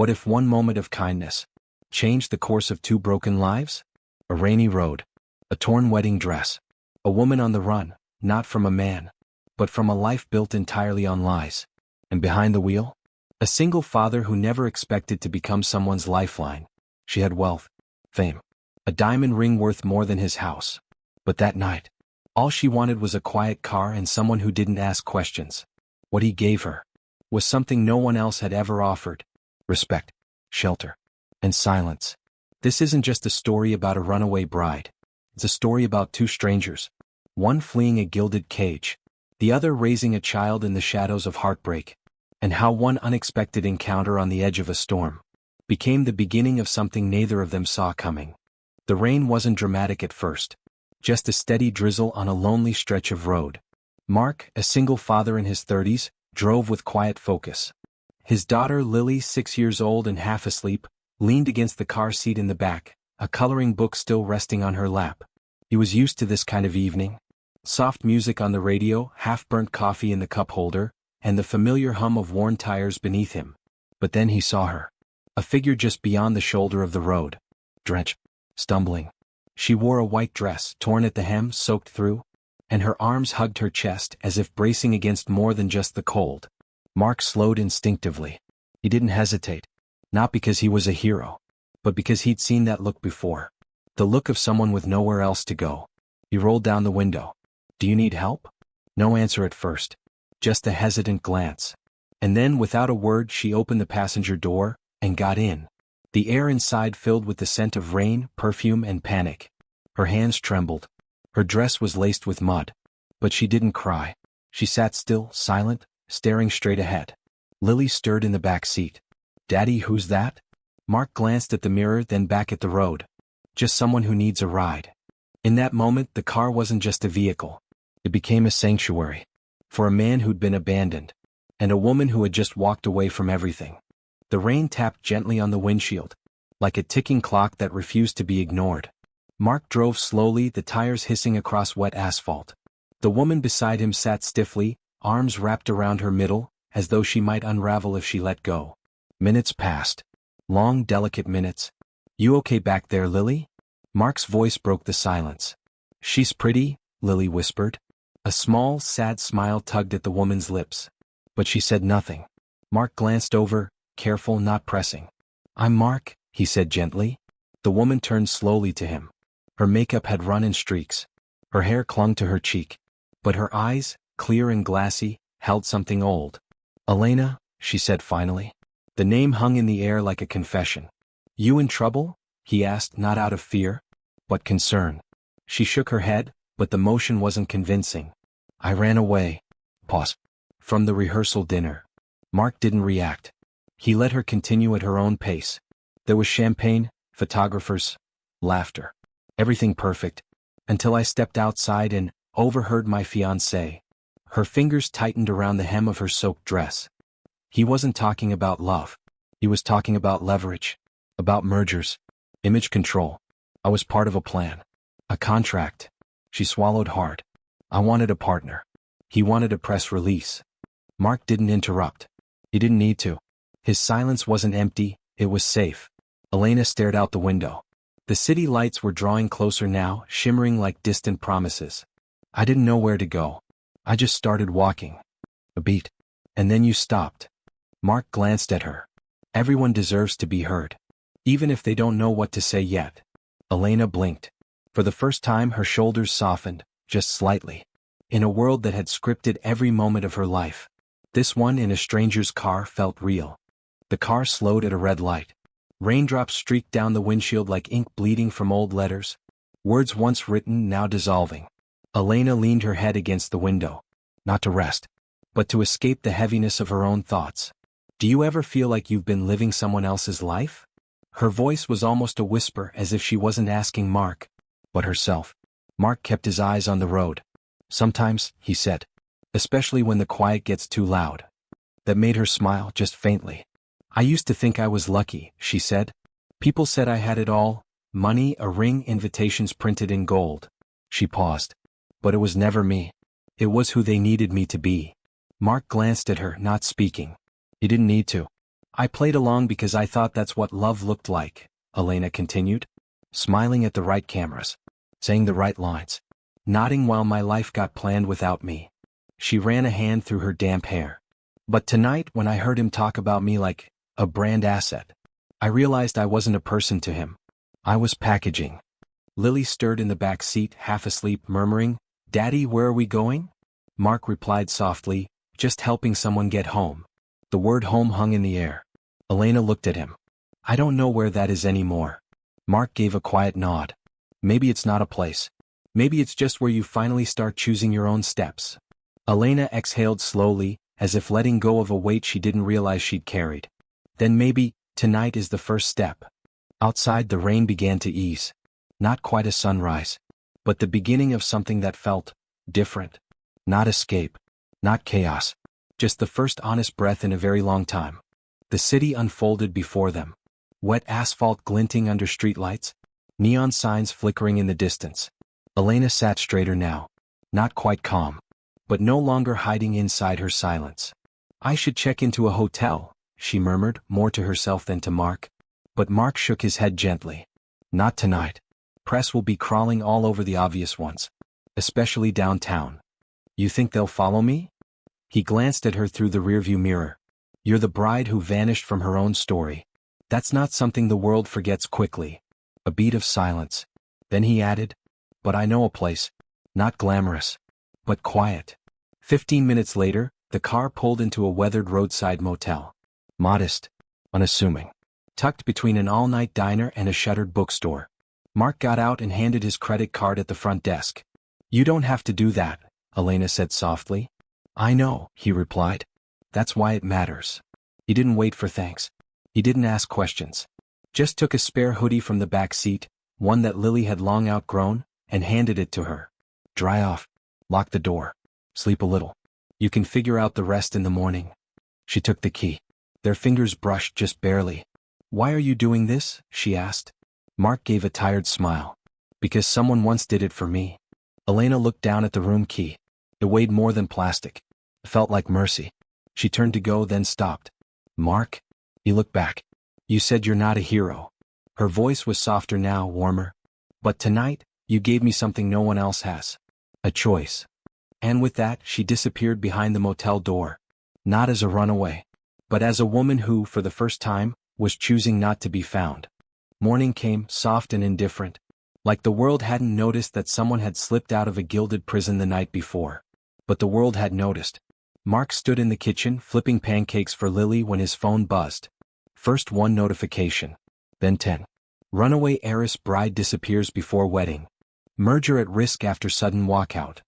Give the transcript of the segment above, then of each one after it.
What if one moment of kindness changed the course of two broken lives? A rainy road, a torn wedding dress, a woman on the run, not from a man, but from a life built entirely on lies. And behind the wheel? A single father who never expected to become someone's lifeline. She had wealth, fame, a diamond ring worth more than his house. But that night, all she wanted was a quiet car and someone who didn't ask questions. What he gave her was something no one else had ever offered: respect, shelter, and silence. This isn't just a story about a runaway bride. It's a story about two strangers, one fleeing a gilded cage, the other raising a child in the shadows of heartbreak, and how one unexpected encounter on the edge of a storm became the beginning of something neither of them saw coming. The rain wasn't dramatic at first, just a steady drizzle on a lonely stretch of road. Mark, a single father in his 30s, drove with quiet focus. His daughter Lily, 6 years old and half asleep, leaned against the car seat in the back, a coloring book still resting on her lap. He was used to this kind of evening. Soft music on the radio, half-burnt coffee in the cup holder, and the familiar hum of worn tires beneath him. But then he saw her. A figure just beyond the shoulder of the road. Drenched, stumbling. She wore a white dress, torn at the hem, soaked through, and her arms hugged her chest as if bracing against more than just the cold. Mark slowed instinctively. He didn't hesitate. Not because he was a hero, but because he'd seen that look before. The look of someone with nowhere else to go. He rolled down the window. "Do you need help?" No answer at first. Just a hesitant glance. And then, without a word, she opened the passenger door and got in. The air inside filled with the scent of rain, perfume, and panic. Her hands trembled. Her dress was laced with mud. But she didn't cry. She sat still, silent, staring straight ahead. Lily stirred in the back seat. "Daddy, who's that?" Mark glanced at the mirror, then back at the road. "Just someone who needs a ride." In that moment, the car wasn't just a vehicle. It became a sanctuary. For a man who'd been abandoned, and a woman who had just walked away from everything. The rain tapped gently on the windshield, like a ticking clock that refused to be ignored. Mark drove slowly, the tires hissing across wet asphalt. The woman beside him sat stiffly, arms wrapped around her middle, as though she might unravel if she let go. Minutes passed. Long, delicate minutes. "You okay back there, Lily?" Mark's voice broke the silence. "She's pretty," Lily whispered. A small, sad smile tugged at the woman's lips. But she said nothing. Mark glanced over, careful, not pressing. "I'm Mark," he said gently. The woman turned slowly to him. Her makeup had run in streaks. Her hair clung to her cheek. But her eyes, clear and glassy, held something old. "Elena," she said finally. The name hung in the air like a confession. "You in trouble?" he asked, not out of fear, but concern. She shook her head, but the motion wasn't convincing. "I ran away." Pause. "From the rehearsal dinner." Mark didn't react. He let her continue at her own pace. There was champagne, photographers, laughter. Everything perfect. Until I stepped outside and overheard my fiancée. Her fingers tightened around the hem of her soaked dress. He wasn't talking about love. He was talking about leverage. About mergers. Image control. I was part of a plan. A contract. She swallowed hard. I wanted a partner. He wanted a press release. Mark didn't interrupt. He didn't need to. His silence wasn't empty, it was safe. Elena stared out the window. The city lights were drawing closer now, shimmering like distant promises. "I didn't know where to go. I just started walking. A beat. And then you stopped." Mark glanced at her. Everyone deserves to be heard. Even if they don't know what to say yet. Elena blinked. For the first time, her shoulders softened, just slightly. In a world that had scripted every moment of her life, this one in a stranger's car felt real. The car slowed at a red light. Raindrops streaked down the windshield like ink bleeding from old letters. Words once written, now dissolving. Elena leaned her head against the window. Not to rest, but to escape the heaviness of her own thoughts. "Do you ever feel like you've been living someone else's life?" Her voice was almost a whisper, as if she wasn't asking Mark, but herself. Mark kept his eyes on the road. "Sometimes," he said. "Especially when the quiet gets too loud." That made her smile, just faintly. "I used to think I was lucky," she said. "People said I had it all, money, a ring, invitations printed in gold." She paused. "But it was never me. It was who they needed me to be." Mark glanced at her, not speaking. He didn't need to. I played along because I thought that's what love looked like, Elena continued, smiling at the right cameras, saying the right lines, nodding while my life got planned without me. She ran a hand through her damp hair. But tonight, when I heard him talk about me like a brand asset, I realized I wasn't a person to him. I was packaging. Lily stirred in the back seat, half asleep, murmuring, "Daddy, where are we going?" Mark replied softly, "Just helping someone get home." The word home hung in the air. Elena looked at him. "I don't know where that is anymore." Mark gave a quiet nod. "Maybe it's not a place. Maybe it's just where you finally start choosing your own steps." Elena exhaled slowly, as if letting go of a weight she didn't realize she'd carried. "Then maybe, tonight is the first step." Outside the rain began to ease. Not quite a sunrise, but the beginning of something that felt different. Not escape. Not chaos. Just the first honest breath in a very long time. The city unfolded before them. Wet asphalt glinting under streetlights. Neon signs flickering in the distance. Elena sat straighter now. Not quite calm, but no longer hiding inside her silence. "I should check into a hotel," she murmured, more to herself than to Mark. But Mark shook his head gently. "Not tonight. Press will be crawling all over the obvious ones. Especially downtown. You think they'll follow me?" He glanced at her through the rearview mirror. "You're the bride who vanished from her own story. That's not something the world forgets quickly." A beat of silence. Then he added, "But I know a place. Not glamorous, but quiet." 15 minutes later, the car pulled into a weathered roadside motel. Modest, unassuming. Tucked between an all-night diner and a shuttered bookstore. Mark got out and handed his credit card at the front desk. "You don't have to do that," Elena said softly. "I know," he replied. "That's why it matters." He didn't wait for thanks. He didn't ask questions. Just took a spare hoodie from the back seat, one that Lily had long outgrown, and handed it to her. "Dry off. Lock the door. Sleep a little. You can figure out the rest in the morning." She took the key. Their fingers brushed just barely. "Why are you doing this?" she asked. Mark gave a tired smile. "Because someone once did it for me." Elena looked down at the room key. It weighed more than plastic. It felt like mercy. She turned to go, then stopped. "Mark?" He looked back. "You said you're not a hero." Her voice was softer now, warmer. "But tonight, you gave me something no one else has. A choice." And with that, she disappeared behind the motel door. Not as a runaway, but as a woman who, for the first time, was choosing not to be found. Morning came, soft and indifferent. Like the world hadn't noticed that someone had slipped out of a gilded prison the night before. But the world had noticed. Mark stood in the kitchen, flipping pancakes for Lily when his phone buzzed. First one notification. Then 10. Runaway heiress bride disappears before wedding. Merger at risk after sudden walkout.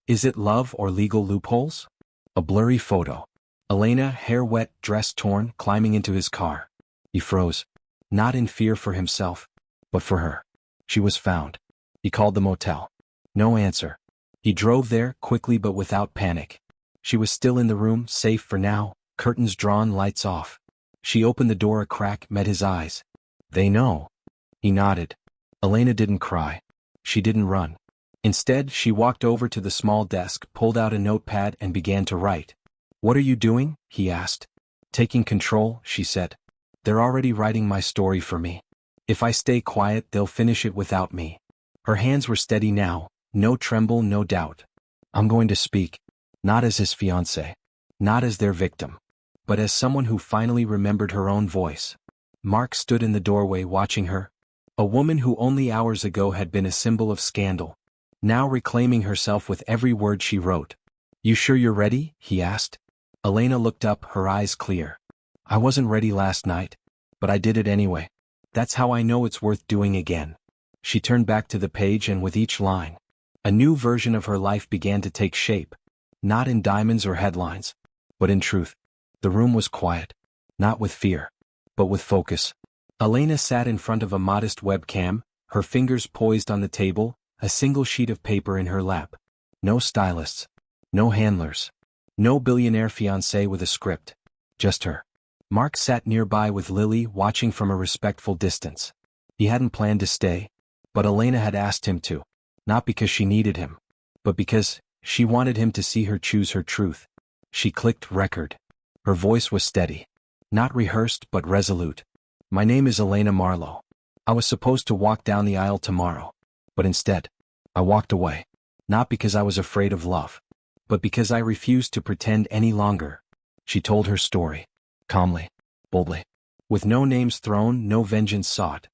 Is it love or legal loopholes? A blurry photo. Elena, hair wet, dress torn, climbing into his car. He froze. Not in fear for himself, but for her. She was found. He called the motel. No answer. He drove there, quickly but without panic. She was still in the room, safe for now, curtains drawn, lights off. She opened the door a crack, met his eyes. "They know." He nodded. Elena didn't cry. She didn't run. Instead, she walked over to the small desk, pulled out a notepad and began to write. "What are you doing?" he asked. "Taking control," she said. "They're already writing my story for me. If I stay quiet, they'll finish it without me." Her hands were steady now, no tremble, no doubt. "I'm going to speak. Not as his fiancé. Not as their victim. But as someone who finally remembered her own voice." Mark stood in the doorway watching her. A woman who only hours ago had been a symbol of scandal. Now reclaiming herself with every word she wrote. "You sure you're ready?" he asked. Elena looked up, her eyes clear. "I wasn't ready last night, but I did it anyway. That's how I know it's worth doing again." She turned back to the page, and with each line, a new version of her life began to take shape. Not in diamonds or headlines, but in truth. The room was quiet. Not with fear, but with focus. Elena sat in front of a modest webcam, her fingers poised on the table, a single sheet of paper in her lap. No stylists. No handlers. No billionaire fiancé with a script. Just her. Mark sat nearby with Lily, watching from a respectful distance. He hadn't planned to stay, but Elena had asked him to. Not because she needed him, but because she wanted him to see her choose her truth. She clicked record. Her voice was steady. Not rehearsed but resolute. My name is Elena Marlowe. I was supposed to walk down the aisle tomorrow. But instead, I walked away. Not because I was afraid of love, but because I refused to pretend any longer. She told her story. Calmly. Boldly. With no names thrown, no vengeance sought.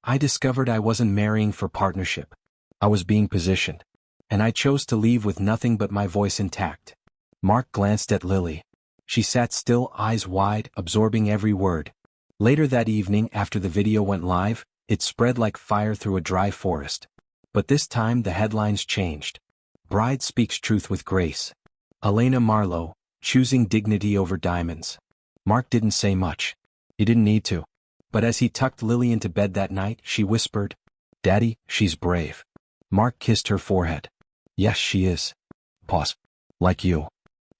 I discovered I wasn't marrying for partnership. I was being positioned. And I chose to leave with nothing but my voice intact. Mark glanced at Lily. She sat still, eyes wide, absorbing every word. Later that evening, after the video went live, it spread like fire through a dry forest. But this time the headlines changed. Bride speaks truth with grace. Elena Marlowe, choosing dignity over diamonds. Mark didn't say much. He didn't need to. But as he tucked Lily into bed that night, she whispered, "Daddy, she's brave." Mark kissed her forehead. "Yes, she is." Pause. "Like you."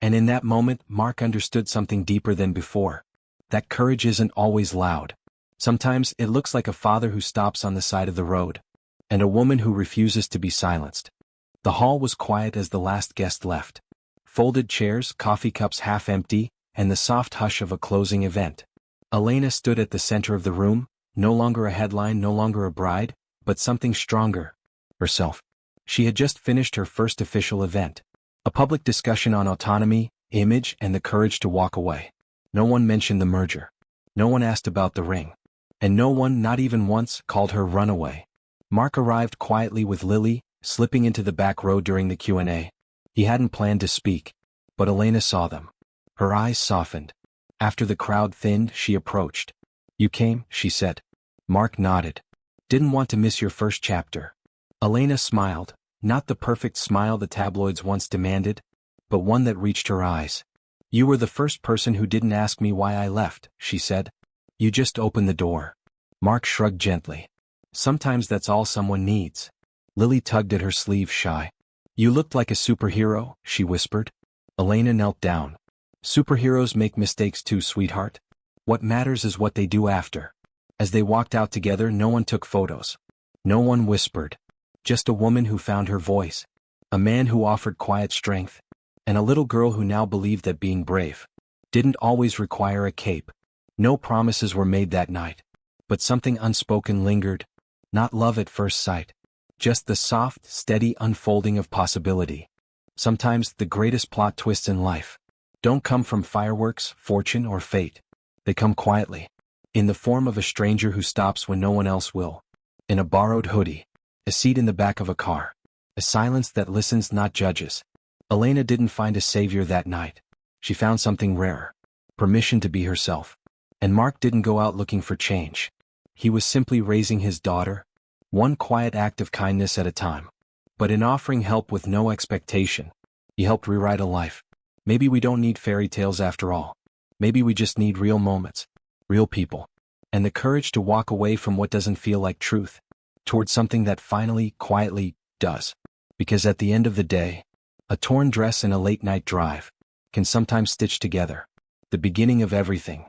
And in that moment, Mark understood something deeper than before. That courage isn't always loud. Sometimes it looks like a father who stops on the side of the road, and a woman who refuses to be silenced. The hall was quiet as the last guest left. Folded chairs, coffee cups half empty, and the soft hush of a closing event. Elena stood at the center of the room, no longer a headline, no longer a bride, but something stronger. Herself. She had just finished her first official event. A public discussion on autonomy, image, and the courage to walk away. No one mentioned the merger. No one asked about the ring. And no one, not even once, called her Runaway. Mark arrived quietly with Lily, slipping into the back row during the Q&A. He hadn't planned to speak, but Elena saw them. Her eyes softened. After the crowd thinned, she approached. "You came," she said. Mark nodded. "Didn't want to miss your first chapter." Elena smiled, not the perfect smile the tabloids once demanded, but one that reached her eyes. "You were the first person who didn't ask me why I left," she said. "You just opened the door." Mark shrugged gently. "Sometimes that's all someone needs." Lily tugged at her sleeve, shy. "You looked like a superhero," she whispered. Elena knelt down. "Superheroes make mistakes too, sweetheart. What matters is what they do after." As they walked out together, no one took photos. No one whispered. Just a woman who found her voice. A man who offered quiet strength. And a little girl who now believed that being brave didn't always require a cape. No promises were made that night. But something unspoken lingered. Not love at first sight. Just the soft, steady unfolding of possibility. Sometimes the greatest plot twists in life don't come from fireworks, fortune, or fate. They come quietly. In the form of a stranger who stops when no one else will. In a borrowed hoodie. A seat in the back of a car. A silence that listens, not judges. Elena didn't find a savior that night. She found something rarer. Permission to be herself. And Mark didn't go out looking for change. He was simply raising his daughter, one quiet act of kindness at a time. But in offering help with no expectation, he helped rewrite a life. Maybe we don't need fairy tales after all. Maybe we just need real moments, real people, and the courage to walk away from what doesn't feel like truth, towards something that finally, quietly, does. Because at the end of the day, a torn dress and a late-night drive can sometimes stitch together the beginning of everything.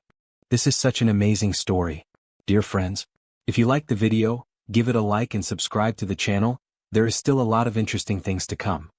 This is such an amazing story. Dear friends, if you liked the video, give it a like and subscribe to the channel. There is still a lot of interesting things to come.